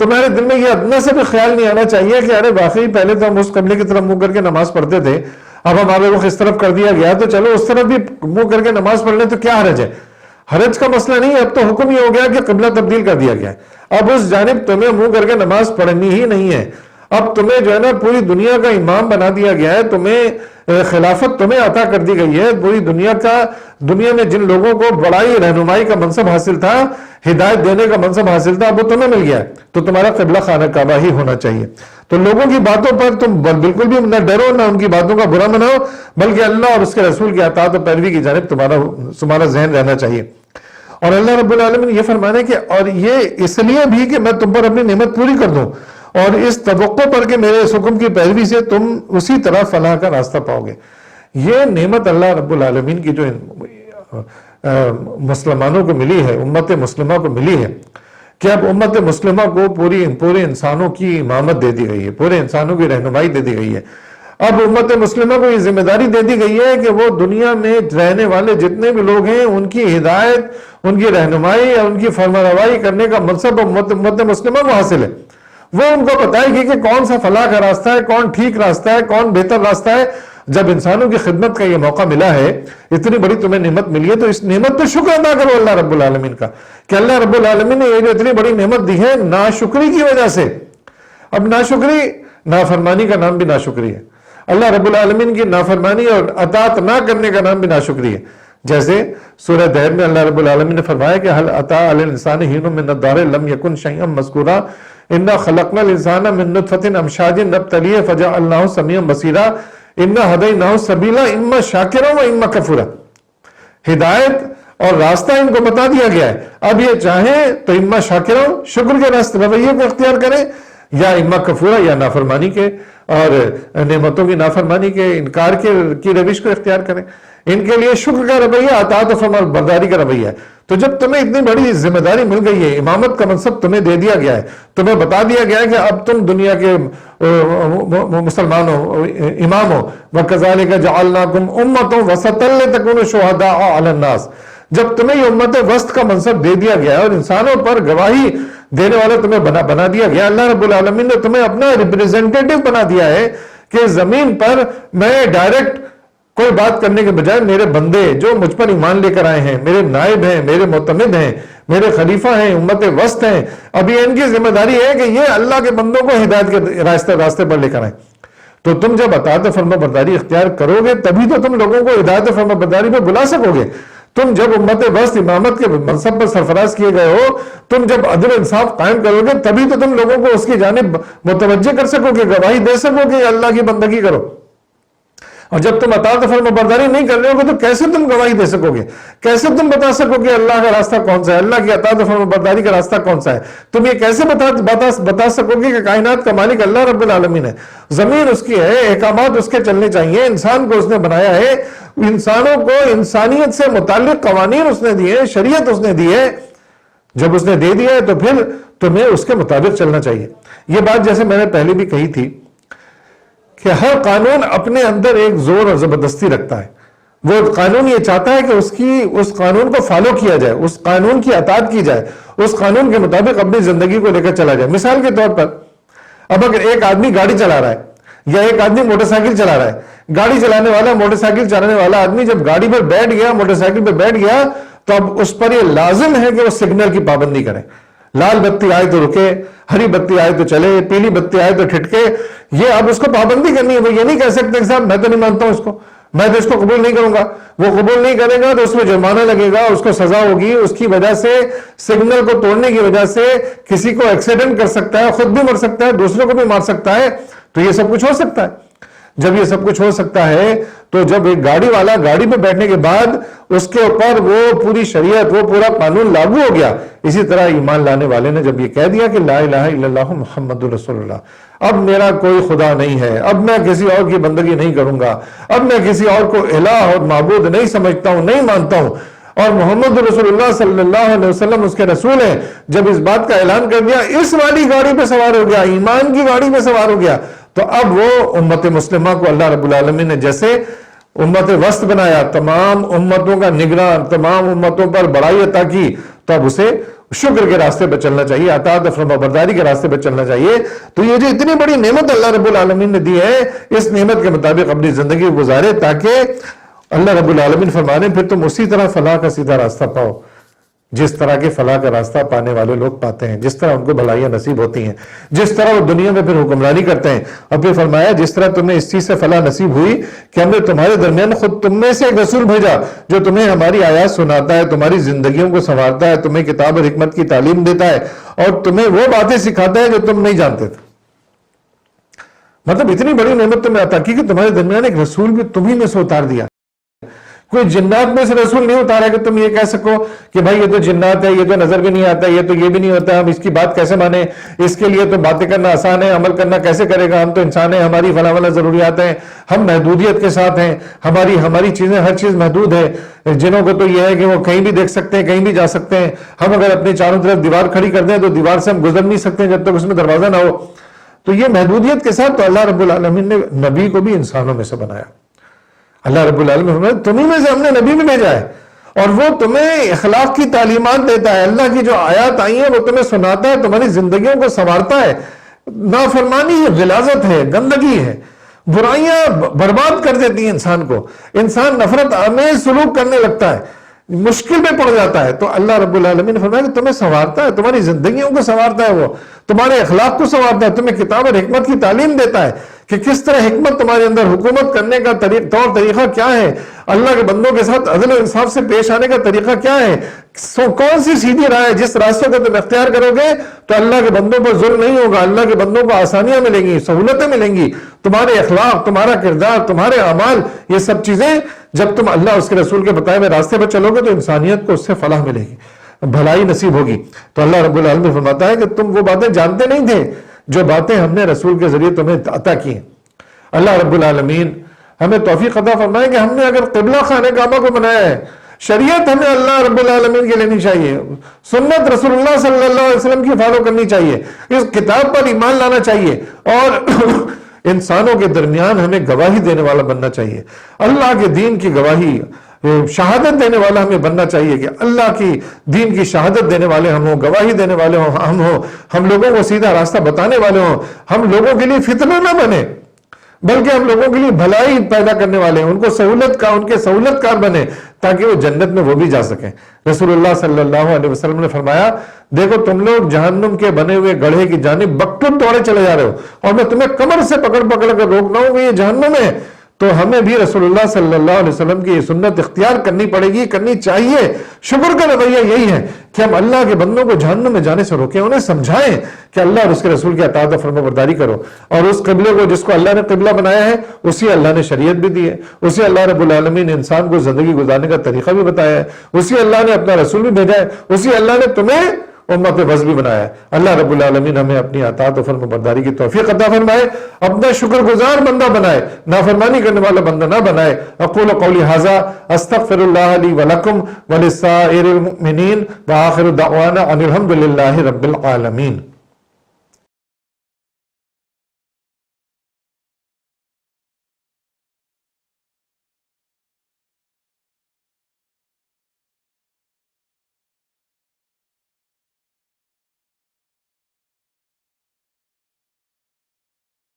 تمہارے دل میں یہ ادنا سے بھی خیال نہیں آنا چاہیے کہ ارے واقعی پہلے تو ہم اس قبلے کی طرف منہ کر کے نماز پڑھتے تھے، اب ہمارے رخ اس طرف کر دیا گیا تو چلو اس طرف بھی منہ کر کے نماز پڑھ لیں تو کیا حرج ہے۔ حرج کا مسئلہ نہیں ہے، اب تو حکم یہ ہو گیا کہ قبلہ تبدیل کر دیا گیا ہے، اب اس جانب تمہیں منہ کر کے نماز پڑھنی ہی نہیں ہے۔ اب تمہیں جو ہے نا پوری دنیا کا امام بنا دیا گیا ہے، تمہیں خلافت تمہیں عطا کر دی گئی ہے، پوری دنیا میں جن لوگوں کو بڑائی رہنمائی کا منصب حاصل تھا، ہدایت دینے کا منصب حاصل تھا، اب وہ تمہیں مل گیا ہے، تو تمہارا قبلہ خانہ کعبہ ہی ہونا چاہیے۔ تو لوگوں کی باتوں پر تم بالکل بھی نہ ڈرو، نہ ان کی باتوں کا برا مناؤ، بلکہ اللہ اور اس کے رسول کی اطاعت و پیروی کی جانب تمہارا ذہن رہنا چاہیے۔ اور اللہ رب العالمین یہ فرمانے کہ اور یہ اس لیے بھی کہ میں تم پر اپنی نعمت پوری کر دوں، اور اس توقع پر کہ میرے اس حکم کی پیروی سے تم اسی طرح فلاح کا راستہ پاؤ گے۔ یہ نعمت اللہ رب العالمین کی جو مسلمانوں کو ملی ہے، امت مسلمہ کو ملی ہے، کہ اب امت مسلمہ کو پورے انسانوں کی امامت دے دی گئی ہے، پورے انسانوں کی رہنمائی دے دی گئی ہے۔ اب امت مسلمہ کو یہ ذمہ داری دے دی گئی ہے کہ وہ دنیا میں رہنے والے جتنے بھی لوگ ہیں ان کی ہدایت، ان کی رہنمائی اور ان کی فرمانروائی کرنے کا منصب امت مسلمہ کو حاصل ہے۔ وہ ان کو بتائے گی کہ کون سا فلاح کا راستہ ہے، کون ٹھیک راستہ ہے، کون بہتر راستہ ہے۔ جب انسانوں کی خدمت کا یہ موقع ملا ہے، اتنی بڑی تمہیں نعمت ملی ہے، تو اس نعمت پہ شکر ادا کرو اللہ رب العالمین کا، کہ اللہ رب العالمین نے یہ جو اتنی بڑی نعمت دی ہے ناشکری کی وجہ سے۔ اب ناشکری، نافرمانی کا نام بھی ناشکری ہے، اللہ رب العالمین کی نافرمانی اور اطاعت نہ کرنے کا نام بھی ناشکری ہے۔ جیسے سورہ دہر میں اللہ رب العالمین نے فرمایا کہ هل اتى على الانسان حين من الدهر لم يكن شيئا مذكورا انا خلقنا الانسان من نطفة امشاج نبتليه فجعلناه سميعا بصيرا انا هديناه السبيل اما شاكرا واما كفورا۔ ہدایت اور راستہ ان کو بتا دیا گیا ہے، اب یہ چاہیں تو اما شاکرا شکر کے راستہ رویے کو اختیار کریں، یا اما کفورا یا نافرمانی کے اور نعمتوں کی نافرمانی کے انکار کی روش کو اختیار کریں۔ ان کے لیے شکر کا رویہ، اطاعت و فرمان برداری کا رویہ ہے۔ تو جب تمہیں اتنی بڑی ذمہ داری مل گئی ہے، امامت کا منصب تمہیں دے دیا گیا ہے، تمہیں بتا دیا گیا ہے کہ اب تم دنیا کے مسلمانوں امام ہو، وَكَذَلِكَ جَعَلْنَاكُمْ أُمَّةً وَسَطًا لِتَكُونُوا شُهَدَاءَ عَلَى النَّاسِ۔ جب تمہیں یہ امت وسط کا منصب دے دیا گیا اور انسانوں پر گواہی دینے والا تمہیں بنا دیا گیا، اللہ رب العالمین نے تمہیں اپنا ریپریزنٹیٹو بنا دیا ہے کہ زمین پر میں ڈائریکٹ کوئی بات کرنے کے بجائے میرے بندے جو مجھ پر ایمان لے کر آئے ہیں، میرے نائب ہیں، میرے معتمد ہیں، میرے خلیفہ ہیں، امت وسط ہیں، اب یہ ان کی ذمہ داری ہے کہ یہ اللہ کے بندوں کو ہدایت کے راستے پر لے کر آئیں۔ تو تم جب اطاعت فرما برداری اختیار کرو گے تبھی تو تم لوگوں کو ہدایت فرما برداری پہ بلا سکو گے۔ تم جب امت وسط امامت کے منصب پر سرفراز کیے گئے ہو، تم جب عدل انصاف قائم کرو گے تبھی تو تم لوگوں کو اس کی جانب متوجہ کر سکو گے، گواہی دے سکو گے اللہ کی بندگی کرو۔ اور جب تم اطاعت فرما برداری نہیں کر رہے ہو گے تو کیسے تم گواہی دے سکو گے، کیسے تم بتا سکو گے اللہ کا راستہ کون سا ہے، اللہ کی اطاعت فرما برداری کا راستہ کون سا ہے؟ تم یہ کیسے بتا سکو گے کہ کائنات کا مالک اللہ رب العالمین ہے، زمین اس کی ہے، احکامات اس کے چلنے چاہیے، انسان کو اس نے بنایا ہے، انسانوں کو انسانیت سے متعلق قوانین اس نے دیے، شریعت اس نے دی ہے۔ جب اس نے دے دیا ہے تو پھر تمہیں اس کے مطابق چلنا چاہیے۔ یہ بات جیسے میں نے پہلے بھی کہی تھی کہ ہر قانون اپنے اندر ایک زور اور زبردستی رکھتا ہے، وہ قانون یہ چاہتا ہے کہ اس قانون کو فالو کیا جائے، اس قانون کی اطاعت کی جائے، اس قانون کے مطابق اپنی زندگی کو لے کر چلا جائے۔ مثال کے طور پر اب اگر ایک آدمی گاڑی چلا رہا ہے یا ایک آدمی موٹر سائیکل چلا رہا ہے، گاڑی چلانے والا موٹر سائیکل چلانے والا آدمی جب گاڑی پر بیٹھ گیا، موٹر سائیکل پر بیٹھ گیا، تو اب اس پر یہ لازم ہے کہ وہ سگنل کی پابندی کرے، لال بتی آئے تو رکے، ہری بتی آئے تو چلے، پیلی بتی آئے تو ٹھٹکے، یہ اب اس کو پابندی کرنی ہے۔ وہ یہ نہیں کہہ سکتے کہ صاحب میں تو نہیں مانتا ہوں اس کو، میں تو اس کو قبول نہیں کروں گا۔ وہ قبول نہیں کرے گا تو اس میں جرمانہ لگے گا، اس کو سزا ہوگی، اس کی وجہ سے سگنل کو توڑنے کی وجہ سے کسی کو ایکسیڈنٹ کر سکتا ہے، خود بھی مر سکتا ہے، دوسروں کو بھی مار سکتا ہے۔ تو یہ سب کچھ ہو سکتا ہے۔ جب یہ سب کچھ ہو سکتا ہے تو جب ایک گاڑی والا گاڑی پہ بیٹھنے کے بعد اس کے اوپر وہ پوری شریعت، وہ پورا قانون لاگو ہو گیا، اسی طرح ایمان لانے والے نے جب یہ کہہ دیا کہ لا الہ الا اللہ محمد رسول اللہ، اب میرا کوئی خدا نہیں ہے، اب میں کسی اور کی بندگی نہیں کروں گا، اب میں کسی اور کو الہ اور معبود نہیں سمجھتا ہوں، نہیں مانتا ہوں، اور محمد رسول اللہ صلی اللہ علیہ وسلم اس کے رسول ہیں، جب اس بات کا اعلان کر دیا، اس والی گاڑی پہ سوار ہو گیا، ایمان کی گاڑی پہ سوار ہو گیا، تو اب وہ امت مسلمہ کو اللہ رب العالمین نے جیسے امت وسط بنایا، تمام امتوں کا نگراں، تمام امتوں پر بڑائی عطا کی، تو اب اسے شکر کے راستے پہ چلنا چاہیے، اطاعت فرما برداری کے راستے پہ چلنا چاہیے. تو یہ جو اتنی بڑی نعمت اللہ رب العالمین نے دی ہے، اس نعمت کے مطابق اپنی زندگی گزارے، تاکہ اللہ رب العالمین فرمانے پھر تم اسی طرح فلاح کا سیدھا راستہ پاؤ جس طرح کے فلاح کا راستہ پانے والے لوگ پاتے ہیں، جس طرح ان کو بھلائیاں نصیب ہوتی ہیں، جس طرح وہ دنیا میں پھر حکمرانی کرتے ہیں. اور پھر فرمایا جس طرح تمہیں اس چیز سے فلاح نصیب ہوئی کہ ہم نے تمہارے درمیان خود تم میں سے ایک رسول بھیجا جو تمہیں ہماری آیات سناتا ہے، تمہاری زندگیوں کو سنوارتا ہے، تمہیں کتاب اور حکمت کی تعلیم دیتا ہے اور تمہیں وہ باتیں سکھاتا ہے جو تم نہیں جانتے تھے. مطلب اتنی بڑی نعمت تمہیں عطا کی کہ تمہارے درمیان ایک رسول بھی تمہیں میں سے اتار دیا. کوئی جنات میں سے رسول نہیں اتارا کہ تم یہ کہہ سکو کہ بھائی یہ تو جنات ہے، یہ تو نظر بھی نہیں آتا، یہ تو یہ بھی نہیں ہوتا، ہم اس کی بات کیسے مانیں، اس کے لیے تو باتیں کرنا آسان ہے، عمل کرنا کیسے کرے گا، ہم تو انسان ہیں، ہماری فلاں فلاں ضروریات ہیں، ہم محدودیت کے ساتھ ہیں، ہماری چیزیں ہر چیز محدود ہے. جنوں کو تو یہ ہے کہ وہ کہیں بھی دیکھ سکتے ہیں، کہیں بھی جا سکتے ہیں. ہم اگر اپنے چاروں طرف دیوار کھڑی کر دیں تو دیوار سے ہم گزر نہیں سکتے جب تک اس میں دروازہ نہ ہو. تو یہ محدودیت کے ساتھ تو اللہ رب العالمین نے نبی کو بھی انسانوں میں سے بنایا. اللہ رب العالمین تمہیں میں سے ہم نے نبی بھی بھیجا ہے اور وہ تمہیں اخلاق کی تعلیمات دیتا ہے. اللہ کی جو آیات آئی ہیں وہ تمہیں سناتا ہے، تمہاری زندگیوں کو سنوارتا ہے. نافرمانی ہے، غلاظت ہے، گندگی ہے، برائیاں برباد کر دیتی ہیں انسان کو. انسان نفرت آمیز سلوک کرنے لگتا ہے، مشکل میں پڑ جاتا ہے. تو اللہ رب العالمین نے فرمایا کہ تمہیں سنوارتا ہے، تمہاری زندگیوں کو سنوارتا ہے، وہ تمہارے اخلاق کو سنوارتا ہے، تمہیں کتاب اور حکمت کی تعلیم دیتا ہے کہ کس طرح حکمت تمہارے اندر، حکومت کرنے کا طور طریقہ کیا ہے، اللہ کے بندوں کے ساتھ عدل و انصاف سے پیش آنے کا طریقہ کیا ہے، کون سی سیدھی راہ ہے. جس راستے کو تم اختیار کرو گے تو اللہ کے بندوں پر ظلم نہیں ہوگا، اللہ کے بندوں کو آسانیاں ملیں گی، سہولتیں ملیں گی. تمہارے اخلاق، تمہارا کردار، تمہارے اعمال، یہ سب چیزیں جب تم اللہ اس کے رسول کے بتائے ہوئے راستے پر چلو گے تو انسانیت کو اس سے فلاح ملے گی، بھلائی نصیب ہوگی. تو اللہ رب العالمین فرماتا ہے کہ تم وہ باتیں جانتے نہیں تھے جو باتیں ہم نے رسول کے ذریعے تمہیں عطا کی ہیں. اللہ رب العالمین ہمیں توفیق عطا فرمائے کہ ہم نے اگر قبلہ خانہ کعبہ کو بنایا ہے، شریعت ہمیں اللہ رب العالمین کی لینی چاہیے، سنت رسول اللہ صلی اللہ علیہ وسلم کی فالو کرنی چاہیے، اس کتاب پر ایمان لانا چاہیے اور انسانوں کے درمیان ہمیں گواہی دینے والا بننا چاہیے. اللہ کے دین کی گواہی، شہادت دینے والا ہمیں بننا چاہیے کہ اللہ کی دین کی شہادت دینے والے ہم ہوں، گواہی دینے والے ہم لوگوں کو سیدھا راستہ بتانے والے ہوں. ہم لوگوں کے لیے فتنہ نہ بنے بلکہ ہم لوگوں کے لیے بھلائی پیدا کرنے والے ہیں، ان کو ان کے سہولت کار بنے تاکہ وہ جنت میں وہ بھی جا سکیں. رسول اللہ صلی اللہ علیہ وسلم نے فرمایا دیکھو تم لوگ جہنم کے بنے ہوئے گڑھے کی جانب بکٹر توڑے چلے جا رہے ہو اور میں تمہیں کمر سے پکڑ کر روکنا ہوں کہ یہ جہنم ہے. تو ہمیں بھی رسول اللہ صلی اللہ علیہ وسلم کی یہ سنت اختیار کرنی پڑے گی، کرنی چاہیے. شکر کا رویہ یہی ہے کہ ہم اللہ کے بندوں کو جہنم میں جانے سے روکیں، انہیں سمجھائیں کہ اللہ اور اس کے رسول کی اطاعت و فرما برداری کرو، اور اس قبلے کو جس کو اللہ نے قبلہ بنایا ہے اسی اللہ نے شریعت بھی دی ہے، اسی اللہ رب العالمین نے انسان کو زندگی گزارنے کا طریقہ بھی بتایا ہے، اسی اللہ نے اپنا رسول بھی بھیجا ہے، اسی اللہ نے تمہیں امت وسط بھی بنایا ہے. اللہ رب العالمین ہمیں اپنی اطاعت و فرما برداری کی توفیق عطا فرمائے، اپنا شکر گزار بندہ بنائے، نافرمانی کرنے والا بندہ نہ بنائے. اقول قولی ھذا استغفر اللہ لی ولکم ولسائر المؤمنین وآخر دعوانا ان الحمد للہ رب العالمین.